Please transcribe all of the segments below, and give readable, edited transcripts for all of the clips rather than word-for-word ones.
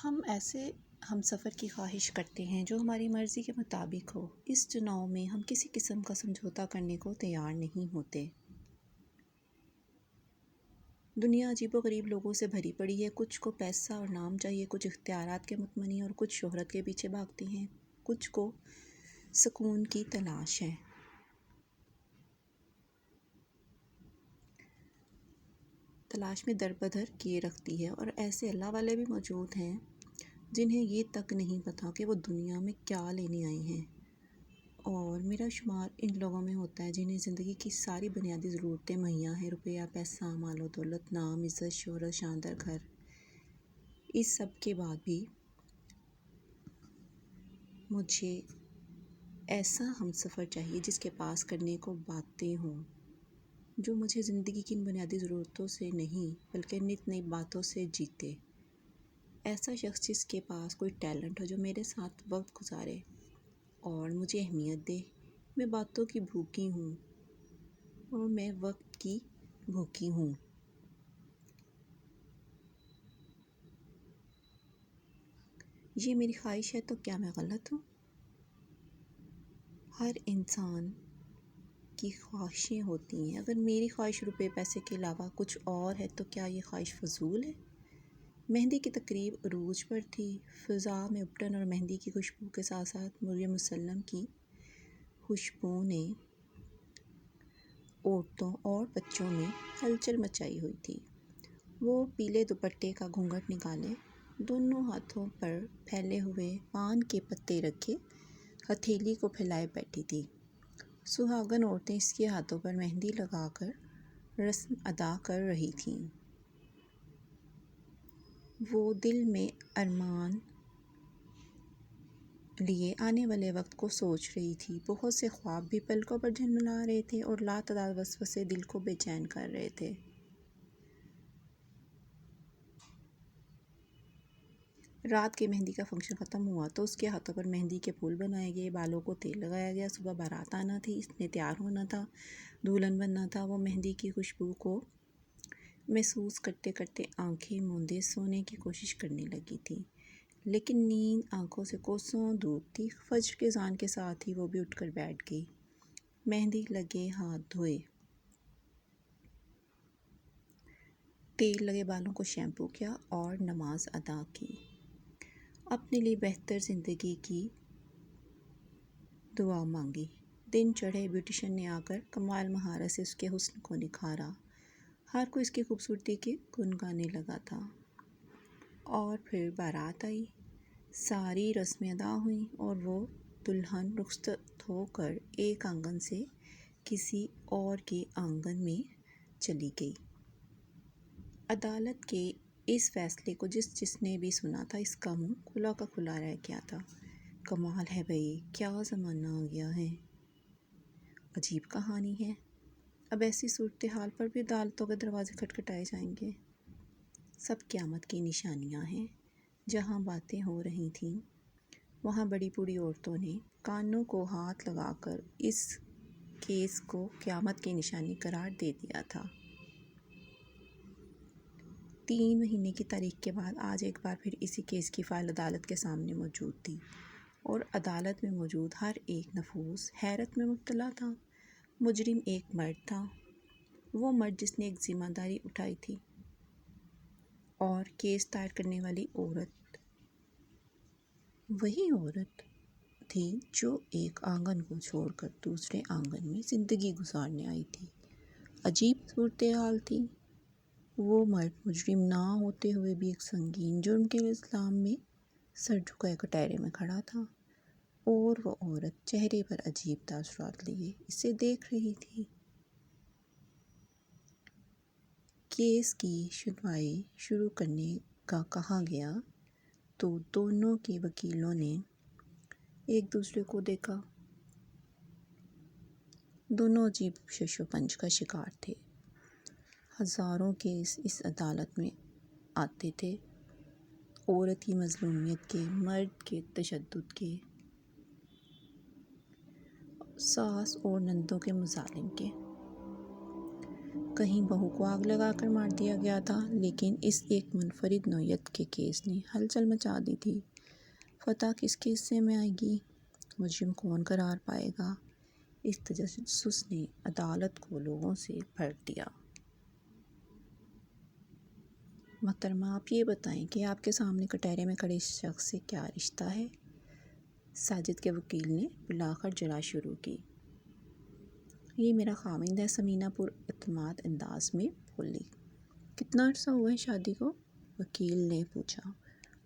ہم ایسے ہم سفر کی خواہش کرتے ہیں جو ہماری مرضی کے مطابق ہو۔ اس چناؤ میں ہم کسی قسم کا سمجھوتا کرنے کو تیار نہیں ہوتے۔ دنیا عجیب و غریب لوگوں سے بھری پڑی ہے۔ کچھ کو پیسہ اور نام چاہیے، کچھ اختیارات کے متمنی اور کچھ شہرت کے پیچھے بھاگتے ہیں، کچھ کو سکون کی تلاش ہے۔ تلاش میں در بدر کیے رکھتی ہے، اور ایسے اللہ والے بھی موجود ہیں جنہیں یہ تک نہیں پتا کہ وہ دنیا میں کیا لینے آئے ہیں، اور میرا شمار ان لوگوں میں ہوتا ہے جنہیں زندگی کی ساری بنیادی ضرورتیں مہیا ہیں۔ روپیہ، پیسہ، مال و دولت، نام، عزت، شہرت، شاندار گھر، اس سب کے بعد بھی مجھے ایسا ہم سفر چاہیے جس کے پاس کرنے کو باتیں ہوں، جو مجھے زندگی کی ان بنیادی ضرورتوں سے نہیں بلکہ نت نئی باتوں سے جیتے۔ ایسا شخص جس کے پاس کوئی ٹیلنٹ ہو، جو میرے ساتھ وقت گزارے اور مجھے اہمیت دے۔ میں باتوں کی بھوکی ہوں اور میں وقت کی بھوکی ہوں۔ یہ میری خواہش ہے تو کیا میں غلط ہوں؟ ہر انسان کی خواہشیں ہوتی ہیں۔ اگر میری خواہش روپے پیسے کے علاوہ کچھ اور ہے تو کیا یہ خواہش فضول ہے؟ مہندی کی تقریب عروج پر تھی۔ فضا میں ابٹن اور مہندی کی خوشبو کے ساتھ ساتھ مریم مسلم کی خوشبو نے عورتوں اور بچوں میں ہلچل مچائی ہوئی تھی۔ وہ پیلے دوپٹے کا گھونگھٹ نکالے، دونوں ہاتھوں پر پھیلے ہوئے پان کے پتے رکھے ہتھیلی کو پھیلائے بیٹھی تھی۔ سہاگن عورتیں اس کے ہاتھوں پر مہندی لگا کر رسم ادا کر رہی تھیں۔ وہ دل میں ارمان لیے آنے والے وقت کو سوچ رہی تھی۔ بہت سے خواب بھی پلکوں پر جھلملا رہے تھے اور لاتعداد وسوسے دل کو بے چین کر رہے تھے۔ رات کے مہندی کا فنکشن ختم ہوا تو اس کے ہاتھوں پر مہندی کے پھول بنائے گئے، بالوں کو تیل لگایا گیا۔ صبح بارات آنا تھی، اس نے تیار ہونا تھا، دلہن بننا تھا۔ وہ مہندی کی خوشبو کو محسوس کرتے کرتے آنکھیں موندے سونے کی کوشش کرنے لگی تھی، لیکن نیند آنکھوں سے کوسوں دور تھی۔ فجر کی اذان کے ساتھ ہی وہ بھی اٹھ کر بیٹھ گئی، مہندی لگے ہاتھ دھوئے، تیل لگے بالوں کو شیمپو کیا اور نماز ادا کی۔ اپنے لیے بہتر زندگی کی دعا مانگی۔ دن چڑھے، بیوٹیشن نے آ کر کمال مہارت سے اس کے حسن کو نکھارا۔ ہر کوئی اس کی خوبصورتی کے گن گانے لگا تھا۔ اور پھر بارات آئی، ساری رسمیں ادا ہوئیں اور وہ دلہن رخصت ہو کر ایک آنگن سے کسی اور کے آنگن میں چلی گئی۔ عدالت کے اس فیصلے کو جس نے بھی سنا تھا، اس کا منہ کھلا کا کھلا رہ گیا تھا۔ کمال ہے بھئی، کیا زمانہ آ گیا ہے! عجیب کہانی ہے۔ اب ایسی صورتحال پر بھی عدالتوں کے دروازے کھٹکھٹائے جائیں گے۔ سب قیامت کی نشانیاں ہیں۔ جہاں باتیں ہو رہی تھیں، وہاں بڑی بوڑھی عورتوں نے کانوں کو ہاتھ لگا کر اس کیس کو قیامت کی نشانی قرار دے دیا تھا۔ 3 مہینے کی تاریخ کے بعد آج ایک بار پھر اسی کیس کی فائل عدالت کے سامنے موجود تھی، اور عدالت میں موجود ہر ایک نفوس حیرت میں مبتلا تھا۔ مجرم ایک مرد تھا، وہ مرد جس نے ایک ذمہ داری اٹھائی تھی، اور کیس دائر کرنے والی عورت وہی عورت تھی جو ایک آنگن کو چھوڑ کر دوسرے آنگن میں زندگی گزارنے آئی تھی۔ عجیب صورتحال تھی۔ وہ مرد مجرم نہ ہوتے ہوئے بھی ایک سنگین جرم کے الزام میں سر جھکائے کٹہرے میں کھڑا تھا، اور وہ عورت چہرے پر عجیب تاثرات لیے اسے دیکھ رہی تھی۔ کیس کی سنوائی شروع کرنے کا کہا گیا تو دونوں کے وکیلوں نے ایک دوسرے کو دیکھا۔ دونوں عجیب شش و پنج کا شکار تھے۔ ہزاروں کیس اس عدالت میں آتے تھے، عورت کی مظلومیت کے، مرد کے تشدد کے، ساس اور نندوں کے مظالم کے۔ کہیں بہو کو آگ لگا کر مار دیا گیا تھا، لیکن اس ایک منفرد نوعیت کے کیس نے ہلچل مچا دی تھی۔ فتح کس کے حصے میں آئے گی؟ مجرم کون قرار پائے گا؟ اس تجسس نے عدالت کو لوگوں سے بھر دیا۔ محترمہ، آپ یہ بتائیں کہ آپ کے سامنے کٹہرے میں کھڑے شخص سے کیا رشتہ ہے؟ ساجد کے وکیل نے بلا کر جرا شروع کی۔ یہ میرا خاوند ہے، ثمینہ پر اعتماد انداز میں بولی۔ کتنا عرصہ ہوا ہے شادی کو؟ وکیل نے پوچھا۔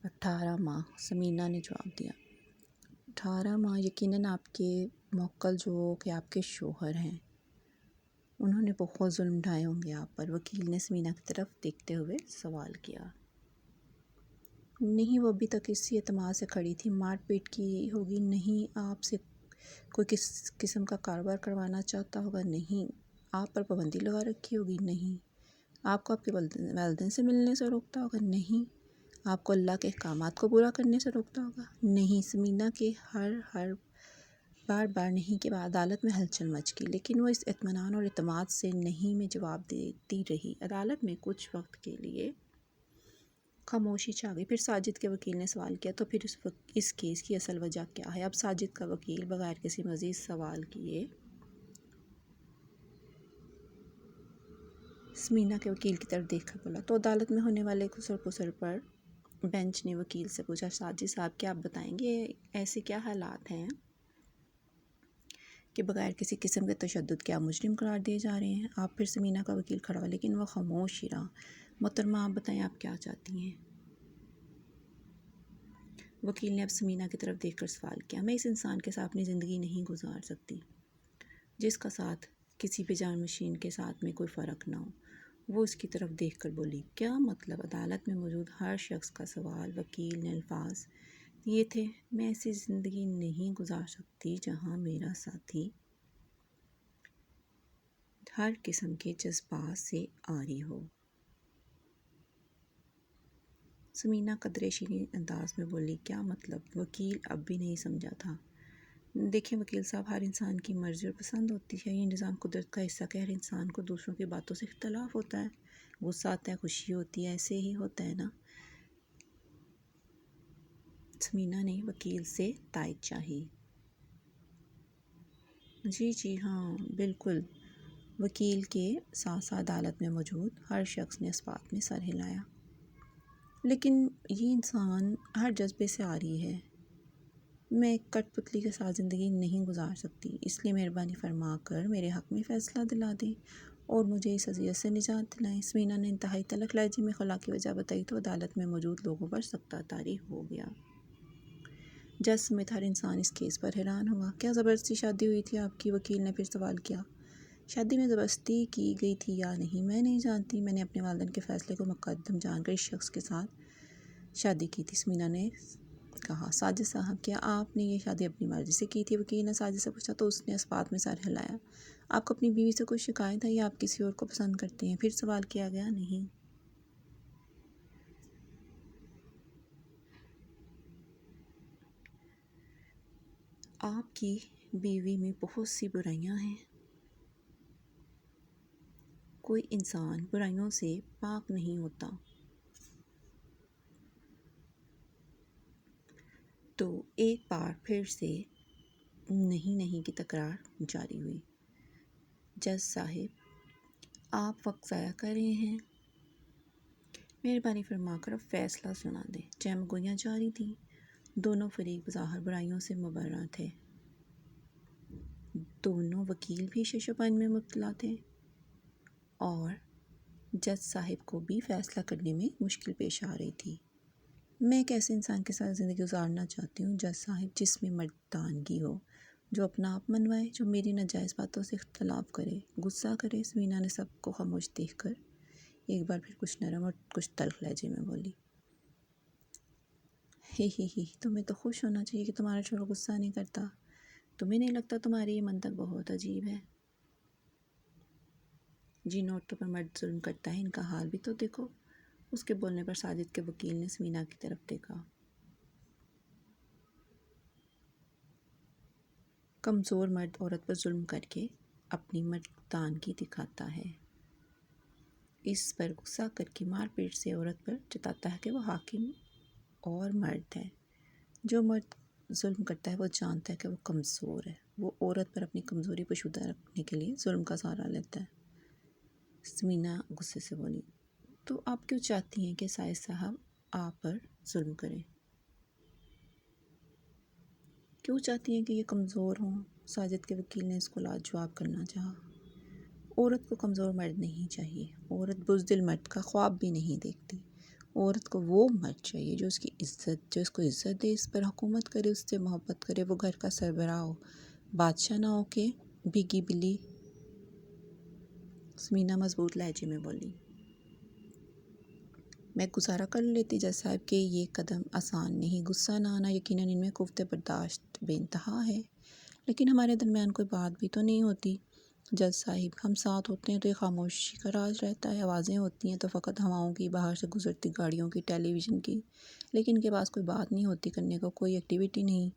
18 ماہ، ثمینہ نے جواب دیا۔ 18 ماہ؟ یقیناً آپ کے موکل جو کہ آپ کے شوہر ہیں، انہوں نے بہت ظلم ڈھائے ہوں گے آپ پر، وکیل نے ثمینہ کی طرف دیکھتے ہوئے سوال کیا۔ نہیں، وہ ابھی تک اسی اعتماد سے کھڑی تھی۔ مار پیٹ کی ہوگی؟ نہیں۔ آپ سے کوئی کس قسم کا کاروبار کروانا چاہتا ہوگا؟ نہیں۔ آپ پر پابندی لگا رکھی ہوگی؟ نہیں۔ آپ کو آپ کے والدین سے ملنے سے روکتا ہوگا؟ نہیں۔ آپ کو اللہ کے احکامات کو پورا کرنے سے روکتا ہوگا؟ نہیں۔ ثمینہ کے ہر بار نہیں کے بعد عدالت میں ہلچل مچ گئی، لیکن وہ اس اطمینان اور اعتماد سے نہیں میں جواب دیتی رہی۔ عدالت میں کچھ وقت کے لیے خاموشی چھا گئی۔ پھر ساجد کے وکیل نے سوال کیا، تو پھر اس کیس کی اصل وجہ کیا ہے؟ اب ساجد کا وکیل بغیر کسی مزید سوال کیے ثمینہ کے وکیل کی طرف دیکھ کر بولا۔ تو عدالت میں ہونے والے خسر پسر پر بینچ نے وکیل سے پوچھا، ساجد صاحب کیا آپ بتائیں گے ایسے کیا حالات ہیں کہ بغیر کسی قسم کے تشدد کے آپ مجرم قرار دیے جا رہے ہیں؟ آپ پھر ثمینہ کا وکیل کھڑا ہوا، لیکن وہ خاموش ہی رہا۔ محترمہ، آپ بتائیں آپ کیا چاہتی ہیں؟ وکیل نے اب ثمینہ کی طرف دیکھ کر سوال کیا۔ میں اس انسان کے ساتھ اپنی زندگی نہیں گزار سکتی جس کا ساتھ کسی بھی جان مشین کے ساتھ میں کوئی فرق نہ ہو۔ وہ اس کی طرف دیکھ کر بولی۔ کیا مطلب؟ عدالت میں موجود ہر شخص کا سوال۔ وکیل نے الفاظ یہ تھے، میں ایسی زندگی نہیں گزار سکتی جہاں میرا ساتھی ہر قسم کے جذبات سے عاری ہو۔ ثمینہ قدرے شیریں انداز میں بولی۔ کیا مطلب؟ وکیل اب بھی نہیں سمجھا تھا۔ دیکھیں وکیل صاحب، ہر انسان کی مرضی اور پسند ہوتی ہے، یہ نظام قدرت کا حصہ کہ ہر انسان کو دوسروں کی باتوں سے اختلاف ہوتا ہے، غصہ آتا ہے، خوشی ہوتی ہے، ایسے ہی ہوتا ہے نا۔ ثمینہ نے وکیل سے تائید چاہی۔ جی ہاں بالکل۔ وکیل کے ساتھ ساتھ عدالت میں موجود ہر شخص نے اس بات میں سر ہلایا۔ لیکن یہ انسان ہر جذبے سے عاری ہے، میں ایک کٹ پتلی کے ساتھ زندگی نہیں گزار سکتی، اس لیے مہربانی فرما کر میرے حق میں فیصلہ دلا دیں اور مجھے اس اذیت سے نجات دلائیں۔ ثمینہ نے انتہائی تلخ لہجے میں خلا کی وجہ بتائی تو عدالت میں موجود لوگوں پر سکتہ طاری ہو گیا۔ جج سمیت ہر انسان اس کیس پر حیران ہوا۔ کیا زبردستی شادی ہوئی تھی آپ کی؟ وکیل نے پھر سوال کیا۔ شادی میں زبردستی کی گئی تھی یا نہیں میں نہیں جانتی، میں نے اپنے والدین کے فیصلے کو مقدم جان کر اس شخص کے ساتھ شادی کی تھی، ثمینہ نے کہا۔ ساجد صاحب، کیا آپ نے یہ شادی اپنی مرضی سے کی تھی؟ وکیل نے ساجد سے پوچھا تو اس نے اس بات میں سر ہلایا۔ آپ کو اپنی بیوی سے کوئی شکایت ہے یا آپ کسی اور کو پسند کرتے ہیں؟ پھر سوال کیا گیا۔ نہیں۔ آپ کی بیوی میں بہت سی برائیاں ہیں، کوئی انسان برائیوں سے پاک نہیں ہوتا۔ تو ایک بار پھر سے نہیں کی تکرار جاری ہوئی۔ جج صاحب، آپ وقت ضائع کر رہے ہیں، مہربانی فرما کر اب فیصلہ سنا دیں۔ جم گویاں جاری تھیں، دونوں فریق بظاہر برائیوں سے مبرہ تھے، دونوں وکیل بھی شش و پنج میں مبتلا تھے اور جج صاحب کو بھی فیصلہ کرنے میں مشکل پیش آ رہی تھی۔ میں ایک ایسے انسان کے ساتھ زندگی گزارنا چاہتی ہوں جج صاحب جس میں مردانگی ہو، جو اپنا آپ منوائے، جو میری ناجائز باتوں سے اختلاف کرے، غصہ کرے۔ ثمینہ نے سب کو خاموش دیکھ کر ایک بار پھر کچھ نرم اور کچھ تلخ لہجے میں بولی۔ ہی تمہیں تو خوش ہونا چاہیے کہ تمہارا شوہر غصہ نہیں کرتا، تمہیں نہیں لگتا تمہاری یہ منطق بہت عجیب ہے؟ جن عورتوں پر مرد ظلم کرتا ہے ان کا حال بھی تو دیکھو۔ اس کے بولنے پر ساجد کے وکیل نے ثمینہ کی طرف دیکھا۔ کمزور مرد عورت پر ظلم کر کے اپنی مردانگی دکھاتا ہے، اس پر غصہ کر کے مار پیٹ سے عورت پر جتاتا ہے کہ وہ حاکم اور مرد ہے۔ جو مرد ظلم کرتا ہے وہ جانتا ہے کہ وہ کمزور ہے، وہ عورت پر اپنی کمزوری پوشیدہ رکھنے کے لیے ظلم کا سہارا لیتا ہے۔ سمینا غصے سے بولی، تو آپ کیوں چاہتی ہیں کہ سائد صاحب آپ پر ظلم کریں؟ کیوں چاہتی ہیں کہ یہ کمزور ہوں؟ ساجد کے وکیل نے اس کو لاجواب کرنا چاہا۔ عورت کو کمزور مرد نہیں چاہیے، عورت بزدل مرد کا خواب بھی نہیں دیکھتی۔ عورت کو وہ مرد چاہیے جو اس کو عزت دے، اس پر حکومت کرے، اس سے محبت کرے، وہ گھر کا سربراہ ہو، بادشاہ نہ ہو کہ بھیگی بلی۔ سمینا مضبوط لہجے میں بولی، میں گزارا کر لیتی جج صاحب کہ یہ قدم آسان نہیں، غصہ نہ آنا یقیناً ان میں قوت برداشت بے انتہا ہے، لیکن ہمارے درمیان کوئی بات بھی تو نہیں ہوتی۔ جج صاحب، ہم ساتھ ہوتے ہیں تو یہ خاموشی کا راز رہتا ہے، آوازیں ہوتی ہیں تو فقط ہواؤں کی، باہر سے گزرتی گاڑیوں کی، ٹیلی ویژن کی، لیکن ان کے پاس کوئی بات نہیں ہوتی، کرنے کو کوئی ایکٹیویٹی نہیں۔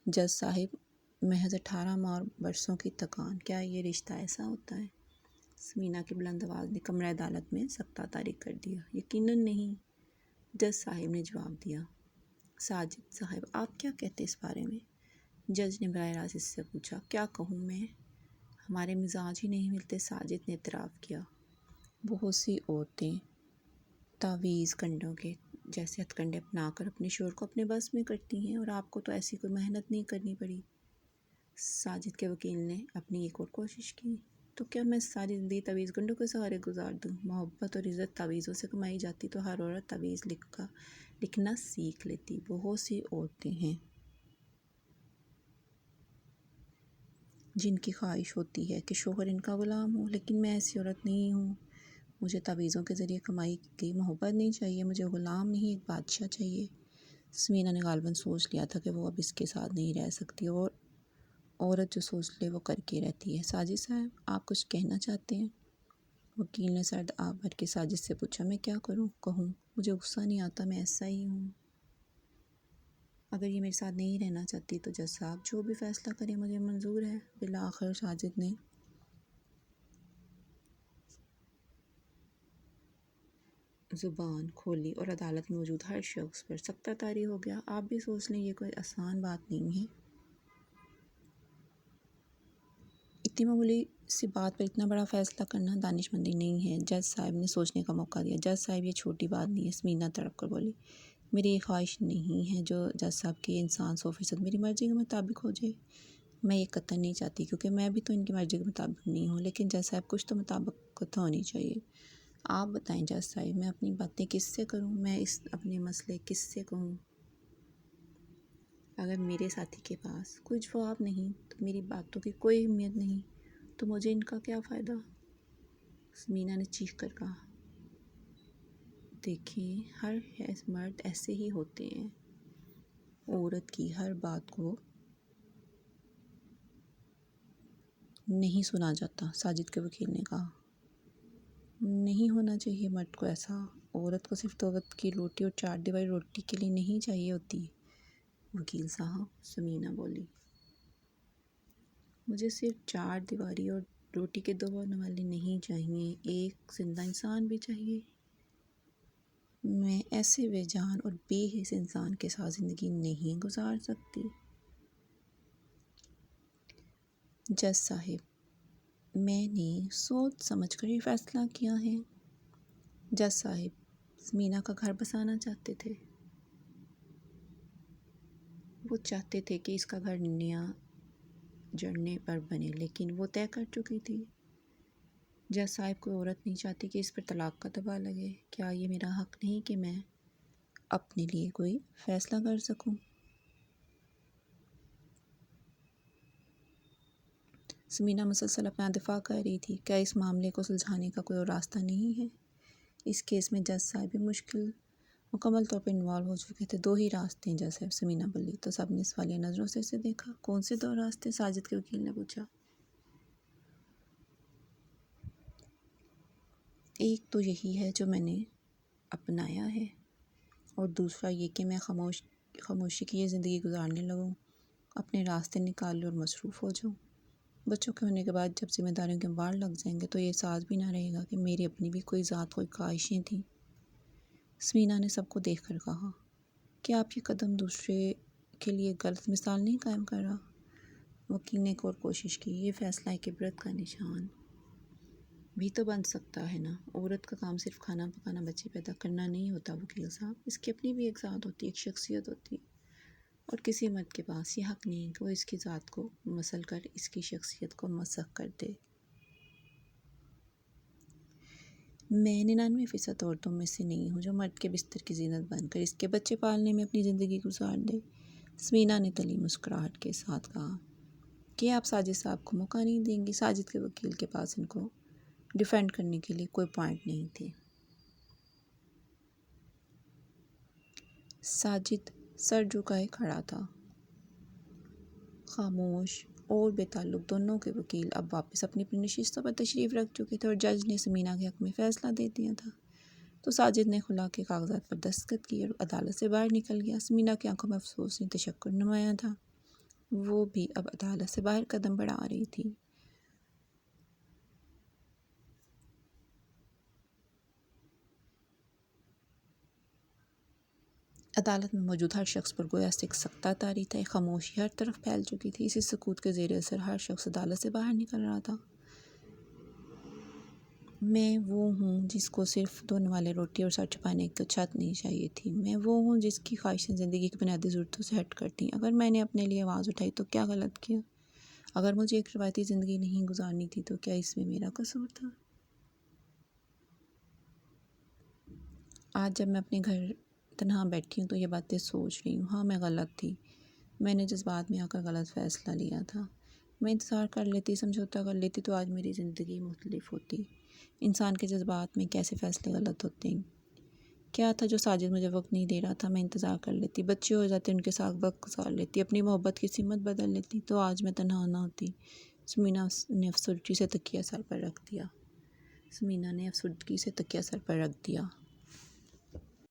جج صاحب، محض 18 برسوں کی تکان، کیا یہ رشتہ ایسا ہوتا ہے؟ سمینا کی بلند آواز نے کمرہ عدالت میں سکتہ طاری کر دیا۔ یقیناً نہیں، جج صاحب نے جواب دیا۔ ساجد صاحب، آپ کیا کہتے اس بارے میں؟ جج نے براہ راست اس سے پوچھا۔ کیا کہوں میں؟ ہمارے مزاج ہی نہیں ملتے، ساجد نے اعتراف کیا۔ بہت سی عورتیں تعویذ کنڈوں کے جیسے ہتھ کنڈے اپنا کر اپنے شوہر کو اپنے بس میں کرتی ہیں، اور آپ کو تو ایسی کوئی محنت نہیں کرنی پڑی۔ ساجد کے وکیل نے اپنی ایک اور کوشش کی۔ تو کیا میں ساری زندگی تعویذ کنڈوں کے سہارے گزار دوں؟ محبت اور عزت تعویذوں سے کمائی جاتی تو ہر عورت تعویذ لکھنا سیکھ لیتی۔ بہت سی عورتیں ہیں جن کی خواہش ہوتی ہے کہ شوہر ان کا غلام ہو، لیکن میں ایسی عورت نہیں ہوں۔ مجھے تعویذوں کے ذریعے کمائی کی محبت نہیں چاہیے، مجھے غلام نہیں، ایک بادشاہ چاہیے۔ سمینا نے غالباً سوچ لیا تھا کہ وہ اب اس کے ساتھ نہیں رہ سکتی، اور عورت جو سوچ لے وہ کر کے رہتی ہے۔ ساجد صاحب، آپ کچھ کہنا چاہتے ہیں؟ وکیل نے سرد آب بھر کے ساجد سے پوچھا۔ میں کیا کہوں؟ مجھے غصہ نہیں آتا، میں ایسا ہی ہوں۔ اگر یہ میرے ساتھ نہیں رہنا چاہتی تو جج صاحب جو بھی فیصلہ کریں مجھے منظور ہے۔ بالآخر ساجد نے زبان کھولی اور عدالت میں موجود ہر شخص پر سکتہ طاری ہو گیا۔ آپ بھی سوچ لیں، یہ کوئی آسان بات نہیں ہے۔ اتنی معمولی سی بات پر اتنا بڑا فیصلہ کرنا دانش مندی نہیں ہے۔ جج صاحب نے سوچنے کا موقع دیا۔ جج صاحب، یہ چھوٹی بات نہیں ہے، سمینا تڑپ کر بولی۔ میری یہ خواہش نہیں ہے جو جج صاحب کی انسان 100% میری مرضی کے مطابق ہو جائے۔ میں یہ قطعاً نہیں چاہتی، کیونکہ میں بھی تو ان کی مرضی کے مطابق نہیں ہوں، لیکن جج صاحب کچھ تو مطابقت ہونی چاہیے۔ آپ بتائیں جج صاحب، میں اپنی باتیں کس سے کروں؟ میں اپنے مسئلے کس سے کہوں؟ اگر میرے ساتھی کے پاس کوئی جواب نہیں تو میری باتوں کی کوئی اہمیت نہیں، تو مجھے ان کا کیا فائدہ؟ سمینا نے چیخ کر کہا۔ دیکھیں، ہر مرد ایسے ہی ہوتے ہیں، عورت کی ہر بات کو نہیں سنا جاتا، ساجد کے وکیل نے کہا۔ نہیں ہونا چاہیے مرد کو ایسا، عورت کو صرف 2 وقت کی روٹی اور 4 دیواری روٹی کے لیے نہیں چاہیے ہوتی۔ وکیل صاحب، سمینا بولی، مجھے صرف 4 دیواری اور روٹی کے 2 بننے والے نہیں چاہیے، ایک زندہ انسان بھی چاہیے۔ میں ایسے بے جان اور بے حس انسان کے ساتھ زندگی نہیں گزار سکتی۔ جج صاحب، میں نے سوچ سمجھ کر یہ فیصلہ کیا ہے۔ جج صاحب، سمینا کا گھر بسانا چاہتے تھے۔ وہ چاہتے تھے کہ اس کا گھر نیا جڑنے پر بنے، لیکن وہ طے کر چکی تھی۔ جج صاحب، کوئی عورت نہیں چاہتی کہ اس پر طلاق کا دباؤ لگے۔ کیا یہ میرا حق نہیں کہ میں اپنے لیے کوئی فیصلہ کر سکوں؟ سمینا مسلسل اپنا دفاع کر رہی تھی۔ کیا اس معاملے کو سلجھانے کا کوئی اور راستہ نہیں ہے؟ اس کیس میں جج صاحب بھی مکمل طور پر انوالو ہو چکے تھے۔ 2 ہی راستے ہیں جج صاحب، سمینا بولی۔ تو سب نے سوالیہ نظروں سے اسے دیکھا۔ کون سے 2 راستے؟ ساجد کے وکیل نے پوچھا۔ ایک تو یہی ہے جو میں نے اپنایا ہے، اور دوسرا یہ کہ میں خاموشی کی یہ زندگی گزارنے لگوں، اپنے راستے نکال لوں اور مصروف ہو جاؤں۔ بچوں کے ہونے کے بعد جب ذمہ داریوں کے وار لگ جائیں گے تو یہ احساس بھی نہ رہے گا کہ میری اپنی بھی کوئی ذات کوئی خواہشیں تھیں۔ سمینا نے سب کو دیکھ کر کہا، کیا آپ یہ قدم دوسرے کے لیے غلط مثال نہیں قائم کر رہا؟ وکیل نے ایک اور کوشش کی، یہ فیصلہ ایک عبرت کا نشان بھی تو بن سکتا ہے نا۔ عورت کا کام صرف کھانا پکانا بچے پیدا کرنا نہیں ہوتا وکیل صاحب، اس کی اپنی بھی ایک ذات ہوتی ہے، ایک شخصیت ہوتی ہے، اور کسی مرد کے پاس یہ حق نہیں ہے کہ وہ اس کی ذات کو مسل کر اس کی شخصیت کو مسخ کر دے۔ میں 99% عورتوں میں سے نہیں ہوں جو مرد کے بستر کی زینت بن کر اس کے بچے پالنے میں اپنی زندگی گزار دے۔ سمینا نے تلی مسکراہٹ کے ساتھ کہا، کہ آپ ساجد صاحب کو موقع نہیں دیں گی؟ ساجد کے وکیل کے پاس ان کو ڈیفینڈ کرنے کے لیے کوئی پوائنٹ نہیں تھے۔ ساجد سر جھکائے کھڑا تھا۔ خاموش اور بے تعلق دونوں کے وکیل اب واپس اپنی اپنی نشستوں پر تشریف رکھ چکے تھے اور جج نے سمینا کے حق میں فیصلہ دے دیا تھا۔ تو ساجد نے خلا کے کاغذات پر دستخط کیے اور عدالت سے باہر نکل گیا۔ سمینا کی آنکھوں میں افسوس نہیں تشکر نمایاں تھا، وہ بھی اب عدالت سے باہر قدم بڑھا رہی تھی۔ عدالت میں موجود ہر شخص پر گویا سے ایک سکتہ طاری تھا، ایک خاموشی ہر طرف پھیل چکی تھی۔ اسی سکوت کے زیر اثر ہر شخص عدالت سے باہر نکل رہا تھا۔ میں وہ ہوں جس کو صرف 2 نوالے روٹی اور سر چھپانے کو چھت نہیں چاہیے تھی۔ میں وہ ہوں جس کی خواہشیں زندگی کی بنیادی ضرورتوں سے ہٹ کر تھیں۔ اگر میں نے اپنے لیے آواز اٹھائی تو کیا غلط کیا؟ اگر مجھے ایک روایتی زندگی نہیں گزارنی تھی تو کیا اس میں میرا قصور تھا؟ آج جب میں اپنے گھر تنہا بیٹھی ہوں تو یہ باتیں سوچ رہی ہوں۔ ہاں، میں غلط تھی، میں نے جذبات میں آ کر غلط فیصلہ لیا تھا۔ میں انتظار کر لیتی، سمجھوتہ کر لیتی تو آج میری زندگی مختلف ہوتی۔ انسان کے جذبات میں کیسے فیصلے غلط ہوتے ہیں؟ کیا تھا جو ساجد مجھے وقت نہیں دے رہا تھا؟ میں انتظار کر لیتی، بچے ہو جاتے، ان کے ساتھ وقت گزار لیتی، اپنی محبت کی سمت بدل لیتی تو آج میں تنہا نہ ہوتی۔ سمینا نے افسردگی سے تکیہ سر پر رکھ دیا۔